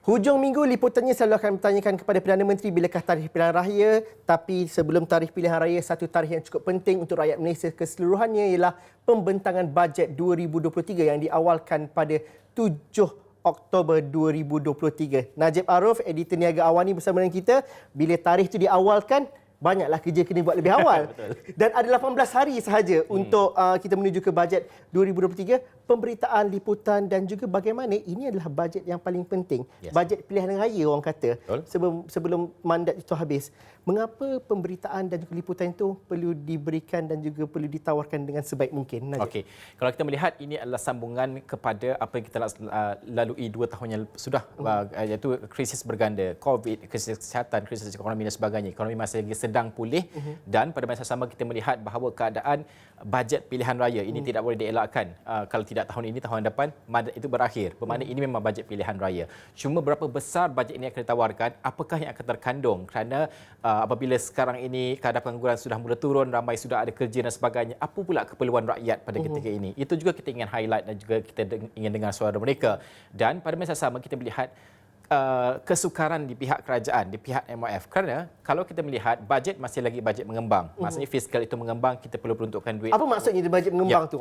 Hujung minggu liputannya selalu akan bertanyakan kepada Perdana Menteri bilakah tarikh pilihan raya. Tapi sebelum tarikh pilihan raya, satu tarikh yang cukup penting untuk rakyat Malaysia keseluruhannya ialah pembentangan bajet 2023 yang diawalkan pada 7 Oktober 2023. Najib Aruf, editor Niaga Awani bersama dengan kita. Bila tarikh itu diawalkan, banyaklah kerja kena buat lebih awal. Dan ada 18 hari sahaja untuk kita menuju ke bajet 2023. Pemberitaan, liputan dan juga bagaimana ini adalah bajet yang paling penting. Bajet pilihan raya orang kata. Sebelum mandat itu habis. Mengapa pemberitaan dan juga liputan itu perlu diberikan dan juga perlu ditawarkan dengan sebaik mungkin? Okey. Kalau kita melihat ini adalah sambungan kepada apa yang kita lalui 2 tahun yang sudah, iaitu krisis berganda, COVID, krisis kesihatan, krisis ekonomi dan sebagainya. Ekonomi masih lagi sedang pulih dan pada masa sama kita melihat bahawa keadaan bajet pilihan raya ini tidak boleh dielakkan. Kalau tidak tahun ini, tahun depan mandat itu berakhir. Bermakna ini memang bajet pilihan raya. Cuma berapa besar bajet ini akan ditawarkan, apakah yang akan terkandung, kerana apabila sekarang ini kadar pengangguran sudah mula turun, ramai sudah ada kerja dan sebagainya, apa pula keperluan rakyat pada ketika ini? Itu juga kita ingin highlight dan juga kita ingin dengar suara mereka. Dan pada masa sama kita melihat kesukaran di pihak kerajaan, di pihak MOF. Kerana kalau kita melihat bajet masih lagi bajet mengembang. Maksudnya fiskal itu mengembang, kita perlu peruntukkan duit. Apa maksudnya bajet mengembang tu?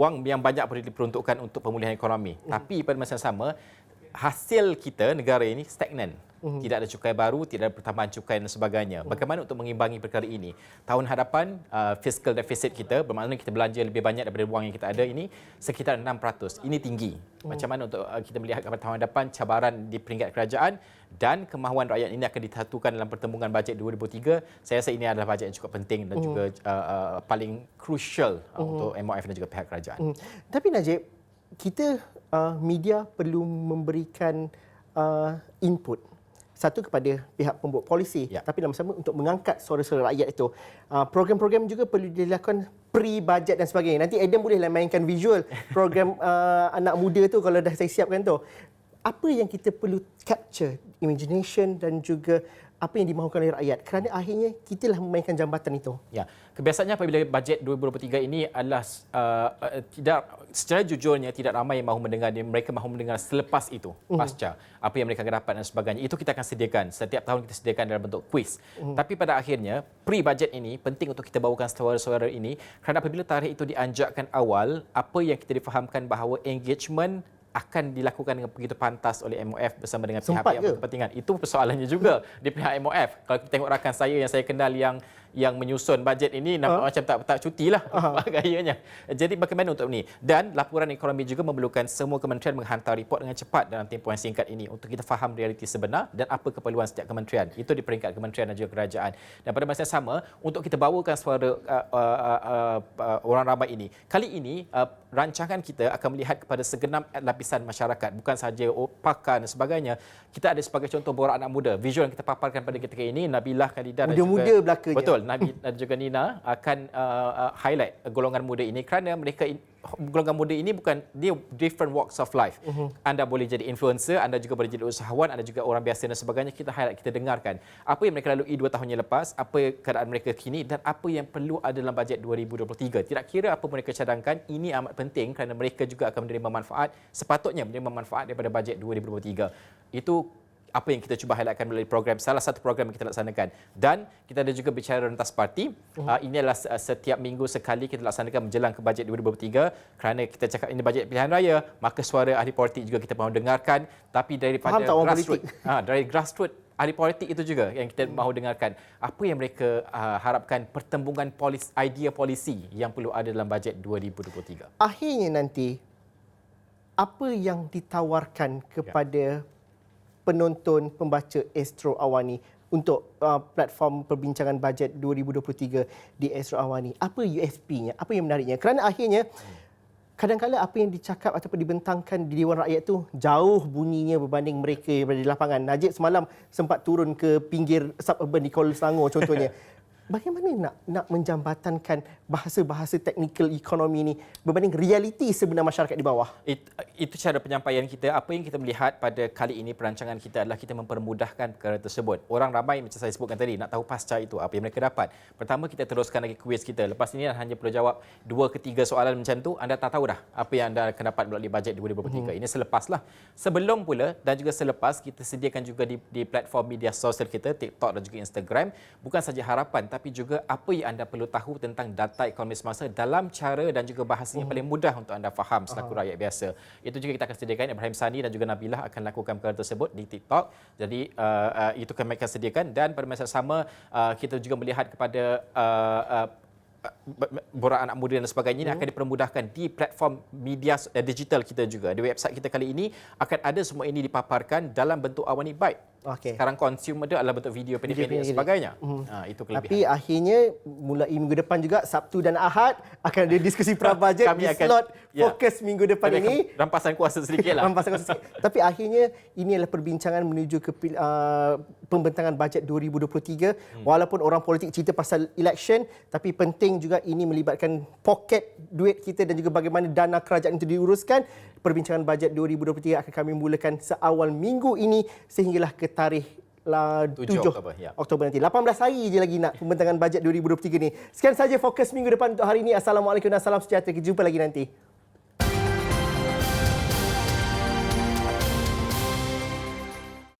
Wang yang banyak perlu diperuntukkan untuk pemulihan ekonomi. Tapi pada masa yang sama, hasil kita, negara ini stagnan. Tidak ada cukai baru, tidak ada pertambahan cukai dan sebagainya. Bagaimana untuk mengimbangi perkara ini? Tahun hadapan, fiscal deficit kita, bermakna kita belanja lebih banyak daripada wang yang kita ada ini, sekitar 6%. Ini tinggi. Macam mana untuk kita melihat kepada tahun hadapan, cabaran di peringkat kerajaan dan kemahuan rakyat ini akan disatukan dalam pertembungan bajet 2023. Saya rasa ini adalah bajet yang cukup penting dan juga paling crucial untuk MOF dan juga pihak kerajaan. Tapi Najib, kita media perlu memberikan input. Satu kepada pihak pembuat polisi, tapi dalam sama untuk mengangkat suara-suara rakyat itu. Program-program juga perlu dilakukan pre-bajet dan sebagainya. Nanti Adam bolehlah mainkan visual program anak muda tu kalau dah saya siapkan tu. Apa yang kita perlu capture, imagination dan juga apa yang dimahukan oleh rakyat, kerana akhirnya kitalah memainkan jambatan itu. Ya, kebiasaannya apabila bajet 2023 ini adalah tidak, secara jujurnya tidak ramai yang mahu mendengar, mereka mahu mendengar selepas itu, pasca apa yang mereka akan dapat dan sebagainya. Itu kita akan sediakan, setiap tahun kita sediakan dalam bentuk kuis. Tapi pada akhirnya pre-bajet ini penting untuk kita bawakan suara-suara ini, kerana apabila tarikh itu dianjakkan awal, apa yang kita difahamkan bahawa engagement akan dilakukan dengan begitu pantas oleh MOF bersama dengan pihak-pihak berkepentingan. Itu persoalannya juga di pihak MOF. Kalau kita tengok rakan saya yang saya kenal yang menyusun bajet ini, nampak macam tak cutilah gayanya. Jadi bagaimana untuk ini? Dan laporan ekonomi juga memerlukan semua kementerian menghantar report dengan cepat dalam tempoh yang singkat ini untuk kita faham realiti sebenar dan apa keperluan setiap kementerian. Itu di peringkat kementerian dan juga kerajaan. Dan pada masa yang sama, untuk kita bawakan suara orang ramai ini. Kali ini, rancangan kita akan melihat kepada segenap lapisan masyarakat, bukan sahaja pakar dan sebagainya. Kita ada sebagai contoh borak anak muda. Visual yang kita paparkan pada ketika ini, Nabilah Khadidah dan juga muda belakangnya. Betul, Nabi dan juga Nina akan highlight golongan muda ini, kerana mereka golongan muda ini bukan dia different walks of life. Anda boleh jadi influencer, anda juga boleh jadi usahawan, anda juga orang biasa dan sebagainya. Kita highlight, kita dengarkan apa yang mereka lalui 2 tahun yang lepas, apa keadaan mereka kini dan apa yang perlu ada dalam bajet 2023. Tidak kira apa mereka cadangkan, ini amat penting kerana mereka juga akan menerima manfaat, sepatutnya menerima manfaat daripada bajet 2023. Itu apa yang kita cuba highlightkan melalui program, salah satu program yang kita laksanakan. Dan kita ada juga bicara rentas parti. Ini adalah setiap minggu sekali kita laksanakan menjelang ke bajet 2023. Kerana kita cakap ini bajet pilihan raya, maka suara ahli politik juga kita mahu dengarkan. Tapi daripada grassroots, dari grassroots ahli politik itu juga yang kita mahu dengarkan. Apa yang mereka harapkan pertembungan idea polisi yang perlu ada dalam bajet 2023. Akhirnya nanti, apa yang ditawarkan kepada penonton, pembaca Astro Awani untuk platform perbincangan bajet 2023 di Astro Awani? Apa USP-nya? Apa yang menariknya? Kerana akhirnya kadang-kadang apa yang dicakap ataupun dibentangkan di Dewan Rakyat itu jauh bunyinya berbanding mereka yang berada di lapangan. Najib semalam sempat turun ke pinggir suburban di Kuala Selangor contohnya. Bagaimana nak menjambatankan bahasa-bahasa teknikal ekonomi ini berbanding realiti sebenar masyarakat di bawah? Itu cara penyampaian kita. Apa yang kita melihat pada kali ini perancangan kita adalah kita mempermudahkan perkara tersebut. Orang ramai macam saya sebutkan tadi nak tahu pasca itu apa yang mereka dapat. Pertama kita teruskan lagi kuis kita. Lepas ini hanya perlu jawab 2 ke 3 soalan macam tu, anda tak tahu dah apa yang anda akan dapat melalui bajet 2023. Ini selepaslah. Sebelum pula dan juga selepas kita sediakan juga di platform media sosial kita, TikTok dan juga Instagram, bukan saja harapan tapi juga apa yang anda perlu tahu tentang data ekonomi semasa dalam cara dan juga bahasanya paling mudah untuk anda faham selaku rakyat biasa. Itu juga kita akan sediakan. Ibrahim Sani dan juga Nabilah akan lakukan perkara tersebut di TikTok. Jadi itu kami akan sediakan, dan pada masa sama kita juga melihat kepada borak anak muda dan sebagainya ini akan dipermudahkan di platform media digital kita juga. Di website kita kali ini akan ada semua ini dipaparkan dalam bentuk Awani Byte. Okey. Sekarang consume dia adalah bentuk video pendek-pendek dan sebagainya. Itu kelebihan. Tapi akhirnya mulai minggu depan juga, Sabtu dan Ahad, akan ada diskusi pra-bajet di slot fokus minggu depan ini. Rampasan kuasa sedikitlah. Rampasan kuasa sedikit. Tapi akhirnya ini adalah perbincangan menuju ke pembentangan bajet 2023. Walaupun orang politik cerita pasal election, tapi penting juga ini melibatkan poket duit kita dan juga bagaimana dana kerajaan itu diuruskan. Perbincangan bajet 2023 akan kami mulakan seawal minggu ini sehinggalah ke tarikh 7 Oktober nanti. 18 hari je lagi nak pembentangan bajet 2023 ni. Sekian saja fokus minggu depan untuk hari ini. Assalamualaikum dan salam sejahtera. Kita jumpa lagi nanti.